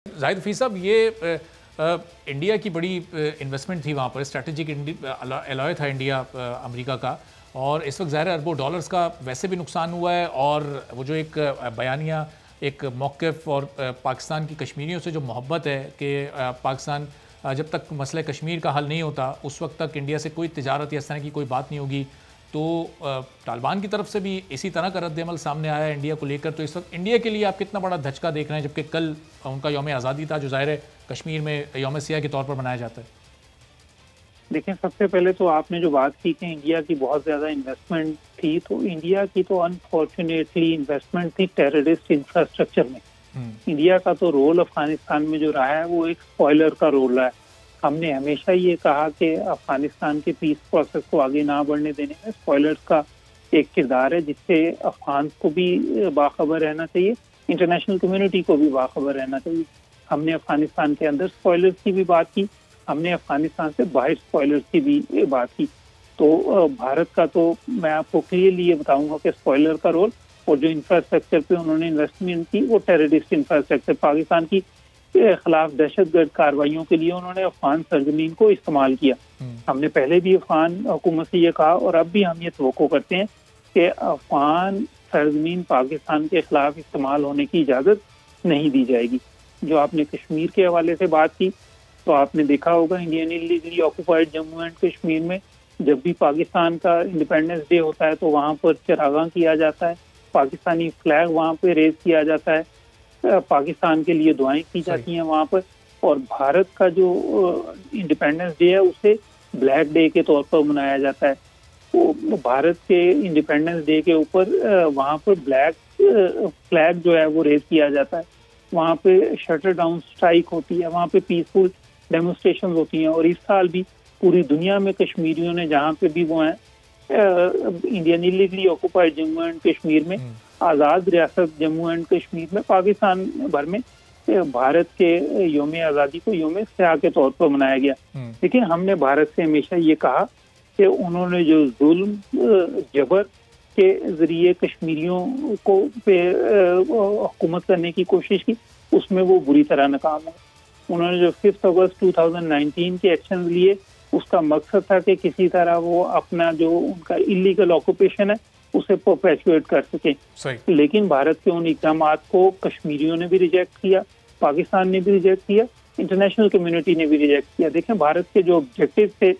زاہد حفیظ صاحب، یہ انڈیا کی بڑی انویسٹمنٹ تھی وہاں پر، اسٹریٹجک الائے تھا انڈیا امریکہ کا، اور اس وقت ظاہر ہے اربوں ڈالرز کا ویسے بھی نقصان ہوا ہے، اور وہ جو ایک بیانیہ، ایک موقف اور پاکستان کی کشمیریوں سے جو محبت ہے کہ پاکستان جب تک مسئلہ کشمیر کا حل نہیں ہوتا اس وقت تک انڈیا سے کوئی تجارت یا اس طرح کی کوئی بات نہیں ہوگی، تو طالبان کی طرف سے بھی اسی طرح کا رد عمل سامنے آیا ہے انڈیا کو لے کر. تو اس وقت انڈیا کے لیے آپ کتنا بڑا دھچکا دیکھ رہے ہیں، جبکہ کل ان کا یوم آزادی تھا جو ظاہر ہے کشمیر میں یوم سیاہ کے طور پر منایا جاتا ہے؟ دیکھیں، سب سے پہلے تو آپ نے جو بات کی کہ انڈیا کی بہت زیادہ انویسٹمنٹ تھی، تو انڈیا کی تو انفارچونیٹلی انویسٹمنٹ تھی ٹیررسٹ انفراسٹرکچر میں. انڈیا کا تو رول افغانستان میں جو رہا ہے وہ ایک اسپوائلر کا رول رہا ہے. ہم نے ہمیشہ یہ کہا کہ افغانستان کے پیس پروسیس کو آگے نہ بڑھنے دینے میں اسپوائلر کا ایک کردار ہے، جس سے افغان کو بھی باخبر رہنا چاہیے، انٹرنیشنل کمیونٹی کو بھی باخبر رہنا چاہیے. ہم نے افغانستان کے اندر اسپوائلرز کی بھی بات کی، ہم نے افغانستان سے باہر اسپوائلرز کی بھی بات کی. تو بھارت کا تو میں آپ کو کلیئرلی یہ بتاؤں گا کہ اسپوائلر کا رول، اور جو انفراسٹرکچر پہ انہوں نے انویسٹمنٹ کی وہ ٹیررسٹ انفراسٹرکچر، پاکستان کی خلاف دہشت گرد کارروائیوں کے لیے انہوں نے افغان سرزمین کو استعمال کیا. ہم نے پہلے بھی افغان حکومت سے یہ کہا، اور اب بھی ہم یہ توقع کرتے ہیں کہ افغان سرزمین پاکستان کے خلاف استعمال ہونے کی اجازت نہیں دی جائے گی. جو آپ نے کشمیر کے حوالے سے بات کی، تو آپ نے دیکھا ہوگا Indian illegally occupied Jammu and Kashmir میں جب بھی پاکستان کا انڈیپینڈنس ڈے ہوتا ہے تو وہاں پر چراغاں کیا جاتا ہے، پاکستانی فلیگ وہاں پہ ریز کیا جاتا ہے، پاکستان کے لیے دعائیں کی جاتی ہیں وہاں پر. اور بھارت کا جو انڈیپینڈنس ڈے ہے اسے بلیک ڈے کے طور پر منایا جاتا ہے. تو بھارت کے انڈیپینڈنس ڈے کے اوپر وہاں پر بلیک فلیگ جو ہے وہ ریز کیا جاتا ہے، وہاں پہ شٹر ڈاؤن اسٹرائک ہوتی ہے، وہاں پہ پیسفل ڈیمونسٹریشن ہوتی ہیں. اور اس سال بھی پوری دنیا میں کشمیریوں نے جہاں پہ بھی وہ ہیں Indian illegally occupied Jammu and Kashmir میں، آزاد ریاست جموں اینڈ کشمیر میں، پاکستان بھر میں بھارت کے یوم آزادی کو یوم سیاہ کے طور پر منایا گیا. لیکن ہم نے بھارت سے ہمیشہ یہ کہا کہ انہوں نے جو ظلم جبر کے ذریعے کشمیریوں کو پہ حکومت کرنے کی کوشش کی، اس میں وہ بری طرح ناکام ہو. انہوں نے جو 5 اگست 2019 کے ایکشن لیے، اس کا مقصد تھا کہ کسی طرح وہ اپنا جو ان کا انلیگل آکوپیشن ہے اسے پرپیچویٹ کر سکیں. لیکن بھارت کے ان اقدامات کو کشمیریوں نے بھی ریجیکٹ کیا، پاکستان نے بھی ریجیکٹ کیا، انٹرنیشنل کمیونٹی نے بھی ریجیکٹ کیا. دیکھیں، بھارت کے جو آبجیکٹو تھے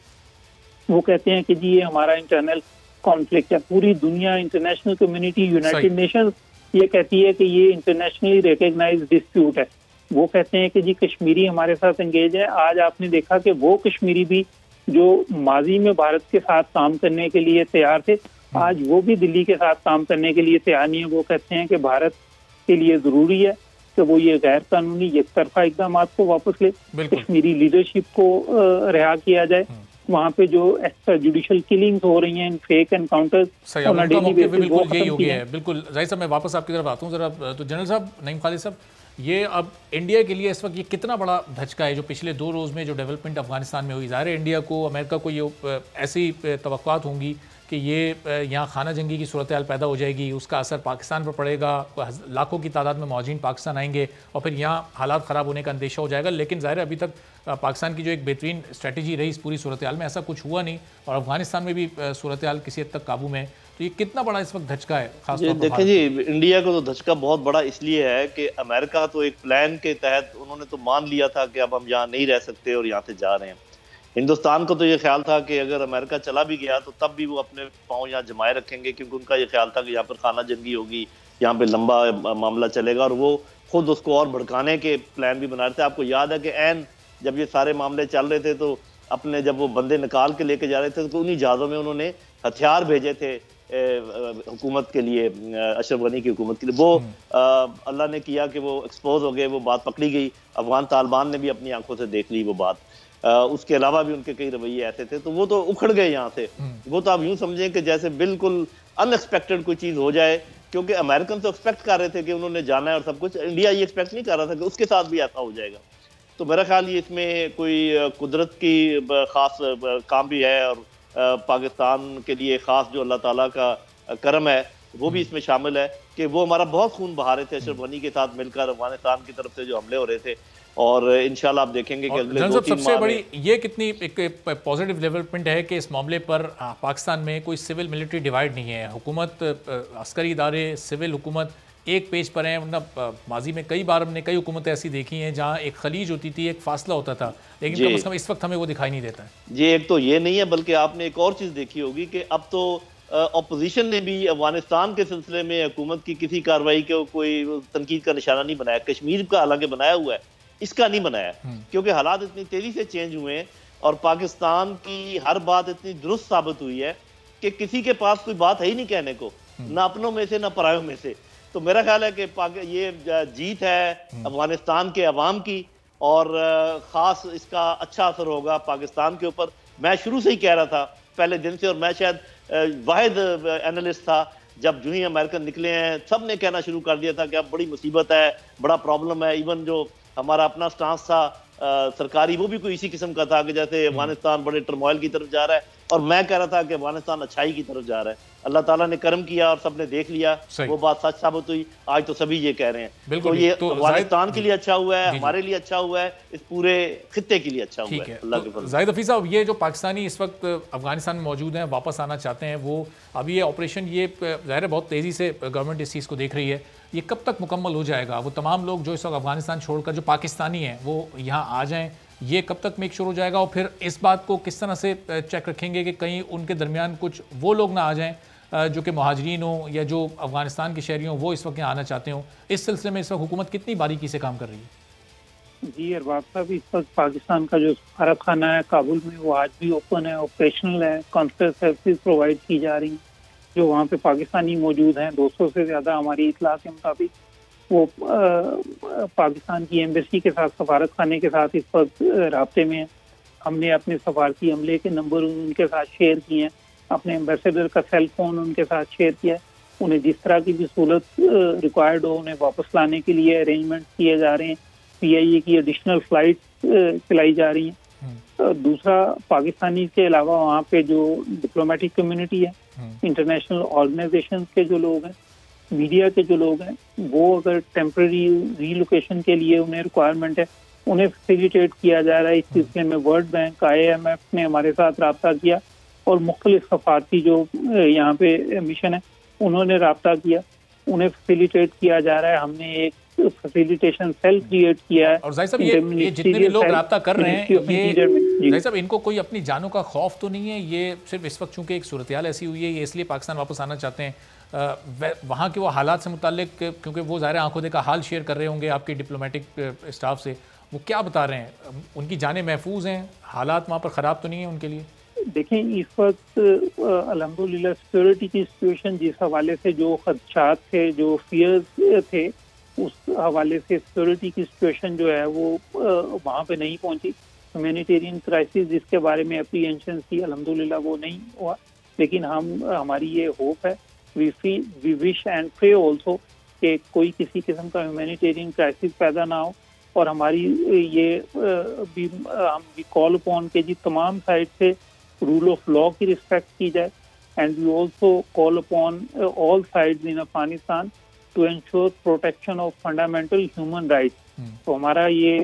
وہ کہتے ہیں کہ جی یہ ہمارا انٹرنل کانفلکٹ ہے، پوری دنیا، انٹرنیشنل کمیونٹی، یونائٹڈ نیشنز یہ کہتی ہے کہ یہ انٹرنیشنلی ریکگنائز ڈسپیوٹ ہے. وہ کہتے ہیں کہ جی کشمیری ہمارے ساتھ انگیج ہے. آج آپ نے دیکھا کہ وہ کشمیری بھی جو ماضی میں بھارت کے ساتھ کام کرنے کے لیے تیار تھے، آج وہ بھی دلی کے ساتھ کام کرنے کے لیے تیار نہیں ہے. وہ کہتے ہیں کہ بھارت کے لیے ضروری ہے کہ وہ یہ غیر قانونی یک طرفہ اقدامات کو واپس لے، کشمیری لیڈرشپ کو رہا کیا جائے. وہاں پہ جو ایکسٹرا جوڈیشل کلنگز ہو رہی ہیں، فیک انکاؤنٹرز، بالکل یہی ہو گیا ہے. بالکل ظاہر صاحب، میں واپس آپ کی طرف آتا ہوں ذرا. تو جنرل صاحب، نعیم خالد صاحب، یہ اب انڈیا کے لیے اس وقت یہ کتنا بڑا دھچکا ہے جو پچھلے 2 روز میں جو ڈیولپمنٹ افغانستان میں ہوئی؟ ظاہر ہے انڈیا کو، امریکہ کو یہ ایسی توقعات ہوں گی کہ یہ یہاں خانہ جنگی کی صورتحال پیدا ہو جائے گی، اس کا اثر پاکستان پر پڑے گا، لاکھوں کی تعداد میں مہاجرین پاکستان آئیں گے اور پھر یہاں حالات خراب ہونے کا اندیشہ ہو جائے گا. لیکن ظاہر ہے ابھی تک پاکستان کی جو ایک بہترین اسٹریٹجی رہی اس پوری صورتحال میں، ایسا کچھ ہوا نہیں، اور افغانستان میں بھی صورتحال کسی حد تک قابو میں ہے. تو یہ کتنا بڑا اس وقت دھچکا ہے خاص طور پر؟ دیکھیں جی، انڈیا کو تو دھچکا بہت بڑا اس لیے ہے کہ امریکہ تو ایک پلان کے تحت انہوں نے تو مان لیا تھا کہ اب ہم یہاں نہیں رہ سکتے اور یہاں سے جا رہے ہیں. ہندوستان کو تو یہ خیال تھا کہ اگر امریکہ چلا بھی گیا تو تب بھی وہ اپنے پاؤں یہاں جمائے رکھیں گے، کیونکہ ان کا یہ خیال تھا کہ یہاں پر خانہ جنگی ہوگی، یہاں پہ لمبا معاملہ چلے گا، اور وہ خود اس کو اور بھڑکانے کے پلان بھی بنا رہے تھے. آپ کو یاد ہے کہ عین جب یہ سارے معاملے چل رہے تھے تو اپنے جب وہ بندے نکال کے لے کے جا رہے تھے تو انہی جہازوں میں انہوں نے ہتھیار بھیجے تھے حکومت کے لیے، اشرف غنی کی حکومت کے لیے. وہ اللہ نے کیا کہ وہ ایکسپوز ہو گئے، وہ بات پکڑی گئی. افغان طالبان نے بھی اپنی آنکھوں سے دیکھ لی وہ بات. اس کے علاوہ بھی ان کے کئی رویے ایسے تھے، تو وہ تو اکھڑ گئے یہاں سے. وہ تو آپ یوں سمجھیں کہ جیسے بالکل ان ایکسپیکٹڈ کوئی چیز ہو جائے، کیونکہ امریکن تو ایکسپیکٹ کر رہے تھے کہ انہوں نے جانا ہے اور سب کچھ. انڈیا یہ ایکسپیکٹ نہیں کر رہا تھا کہ اس کے ساتھ بھی ایسا ہو جائے گا. تو میرا خیال یہ اس میں کوئی قدرت کی خاص کام بھی ہے، اور پاکستان کے لیے خاص جو اللہ تعالیٰ کا کرم ہے وہ بھی اس میں شامل ہے کہ وہ ہمارا بہت خون بہا رہے تھے اشرف غنی کے ساتھ مل کر افغانستان کی طرف سے جو حملے ہو رہے تھے، اور انشاءاللہ آپ دیکھیں گے کہ اگلے 2-3 سب سے ماہ بڑی یہ کتنی ایک پازیٹیو ڈیولپمنٹ ہے کہ اس معاملے پر پاکستان میں کوئی سول ملٹری ڈیوائیڈ نہیں ہے، حکومت، عسکری ادارے، سول حکومت ایک پیج پر ہیں، ورنہ ماضی میں کئی بار ہم نے کئی حکومتیں ایسی دیکھی ہیں جہاں ایک خلیج ہوتی تھی، ایک فاصلہ ہوتا تھا، لیکن کم از کم اس وقت ہمیں وہ دکھائی نہیں دیتا ہے۔ جی ایک تو یہ نہیں ہے، بلکہ آپ نے ایک اور چیز دیکھی ہوگی کہ اب تو اپوزیشن نے بھی افغانستان کے سلسلے میں حکومت کی کسی کارروائی کو کوئی تنقید کا نشانہ نہیں بنایا، کشمیر کا حالانکہ بنایا ہوا ہے، اس کا نہیں بنایا، کیونکہ حالات اتنی تیزی سے چینج ہوئے ہیں اور پاکستان کی ہر بات اتنی درست ثابت ہوئی ہے کہ کسی کے پاس کوئی بات ہے ہی نہیں کہنے کو، نہ اپنوں میں سے نہ پرایوں میں سے۔ تو میرا خیال ہے کہ یہ جیت ہے افغانستان کے عوام کی، اور خاص اس کا اچھا اثر ہوگا پاکستان کے اوپر۔ میں شروع سے ہی کہہ رہا تھا پہلے دن سے، اور میں شاید واحد اینالسٹ تھا جب جو ہی امریکن نکلے ہیں سب نے کہنا شروع کر دیا تھا کہ اب بڑی مصیبت ہے، بڑا پرابلم ہے۔ ایون جو ہمارا اپنا سٹانس تھا سرکاری، وہ بھی کوئی اسی قسم کا تھا کہ جیسے افغانستان بڑے ٹرموائل کی طرف جا رہا ہے، اور میں کہہ رہا تھا کہ افغانستان اچھائی کی طرف جا رہا ہے۔ اللہ تعالیٰ نے کرم کیا اور سب نے دیکھ لیا، وہ بات سچ ثابت ہوئی، آج تو سبھی یہ کہہ رہے ہیں۔ تو یہ افغانستان کے لیے اچھا ہوا ہے، ہمارے لیے اچھا ہوا ہے، اس پورے خطے کے لیے اچھا ہوا ہے، اللہ کے فضل۔ زاہد حفیظ صاحب، یہ جو پاکستانی اس وقت افغانستان میں موجود ہیں، واپس آنا چاہتے ہیں، وہ ابھی یہ آپریشن، یہ ظاہر ہے بہت تیزی سے گورنمنٹ اس چیز کو دیکھ رہی ہے، یہ کب تک مکمل ہو جائے گا؟ وہ تمام لوگ جو اس وقت افغانستان چھوڑ کر جو پاکستانی ہیں وہ یہاں آ جائیں، یہ کب تک میک شور ہو جائے گا؟ اور پھر اس بات کو کس طرح سے چیک رکھیں گے کہ کہیں ان کے درمیان کچھ وہ لوگ نہ آ جائیں جو کہ مہاجرین ہوں یا جو افغانستان کے شہری ہوں، وہ اس وقت یہاں آنا چاہتے ہوں؟ اس سلسلے میں اس وقت حکومت کتنی باریکی سے کام کر رہی ہے؟ جی ارباب صاحب، اس وقت پاکستان کا جو سفارت خانہ ہے کابل میں وہ آج بھی اوپن ہے، آپریشنل ہے، کانسلر سروسز پرووائڈ کی جا رہی ہیں۔ جو وہاں پہ پاکستانی موجود ہیں 200 سے زیادہ ہماری اطلاع کے مطابق، وہ پاکستان کی ایمبیسی کے ساتھ، سفارت خانے کے ساتھ اس وقت رابطے میں ہیں۔ ہم نے اپنے سفارتی عملے کے نمبر ان کے ساتھ شیئر کیے ہیں، اپنے ایمبیسیڈر کا سیل فون ان کے ساتھ شیئر کیا ہے۔ انہیں جس طرح کی بھی سہولت ریکوائرڈ ہو انہیں واپس لانے کے لیے ارینجمنٹ کیے جا رہے ہیں، پی آئی اے کی ایڈیشنل فلائٹ چلائی جا رہی ہیں۔ دوسرا، پاکستانی کے علاوہ وہاں پہ جو ڈپلومیٹک کمیونٹی ہے، انٹرنیشنل آرگنائزیشن کے جو لوگ ہیں، میڈیا کے جو لوگ ہیں، وہ اگر ٹیمپرری ری لوکیشن کے لیے انہیں ریکوائرمنٹ ہے، انہیں فیسیلیٹیٹ کیا جا رہا ہے۔ اس سلسلے میں ورلڈ بینک، IMF نے ہمارے ساتھ رابطہ کیا، اور مختلف سفارتی جو یہاں پہ مشن ہے انہوں نے رابطہ کیا، انہیں فیسیلیٹیٹ کیا جا رہا ہے۔ ہم نے ایک فیسیلیٹیشن سیل کریٹ کیا ہے۔ اور ظاہر صاحب، یہ جتنے بھی لوگ رابطہ کر رہے ہیں، یہ ظاہر صاحب ان کو کوئی اپنی جانوں کا خوف تو نہیں ہے؟ یہ صرف اس وقت چونکہ ایک صورتحال ایسی ہوئی ہے، یہ اس لیے پاکستان واپس آنا چاہتے ہیں، وہاں کے وہ حالات سے متعلق، کیونکہ وہ ظاہر آنکھوں دیکھا حال شیئر کر رہے ہوں گے آپ کے ڈپلومیٹک اسٹاف سے، وہ کیا بتا رہے ہیں؟ ان کی جانیں محفوظ ہیں؟ حالات وہاں پر خراب تو نہیں ہیں ان کے لیے؟ دیکھیں، اس وقت الحمدللہ سیکورٹی کی سچویشن جس حوالے سے جو خدشات تھے، جو فیئرز تھے، اس حوالے سے سیکورٹی کی سچویشن جو ہے وہ وہاں پہ نہیں پہنچی۔ ہیومینیٹیرین کرائسس جس کے بارے میں اپریہینشن تھی، الحمدللہ وہ نہیں ہوا، لیکن ہماری یہ ہوپ ہے، وی وش اینڈ پرے آلسو کہ کوئی کسی قسم کا ہیومینیٹیرین کرائسس پیدا نہ ہو، اور ہماری یہ بھی ہم کال اپون کہ جی تمام سائڈ سے رول آف لا کی رسپیکٹ کی جائے، and we also call upon all sides in Afghanistan to ensure protection of fundamental human rights. تو ہمارا یہ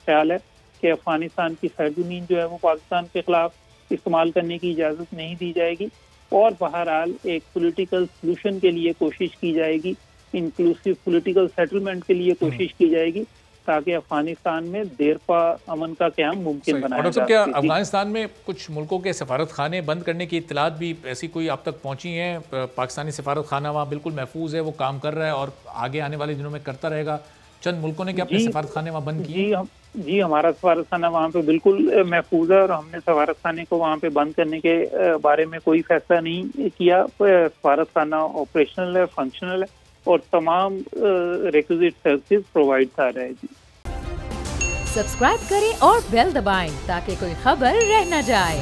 خیال ہے کہ افغانستان کی سرزمین جو ہے وہ پاکستان کے خلاف استعمال کرنے کی اجازت نہیں دی جائے گی، اور بہرحال ایک پولیٹیکل سلوشن کے لیے کوشش کی جائے گی، انکلوسیو پولیٹیکل سیٹلمنٹ کے لیے کوشش کی جائے گی، تاکہ افغانستان میں دیر پا امن کا قیام ممکن بنایا جا سکے۔ کیا افغانستان میں کچھ ملکوں کے سفارت خانے بند کرنے کی اطلاعات بھی ایسی کوئی آپ تک پہنچی ہیں؟ پاکستانی سفارت خانہ وہاں بالکل محفوظ ہے، وہ کام کر رہا ہے اور آگے آنے والے دنوں میں کرتا رہے گا؟ چند ملکوں نے کیا اپنے سفارت خانے وہاں بند کیے؟ جی، ہمارا سفارت خانہ وہاں پہ بالکل محفوظ ہے، اور ہم نے سفارت خانے کو وہاں پہ بند کرنے کے بارے میں کوئی فیصلہ نہیں کیا۔ سفارت خانہ آپریشنل ہے، فنکشنل ہے، اور تمام ریکوزٹ سروسز پرووائڈ کر رہے ہیں۔ جی سبسکرائب کریں اور بیل دبائیں تاکہ کوئی خبر رہ نہ جائے۔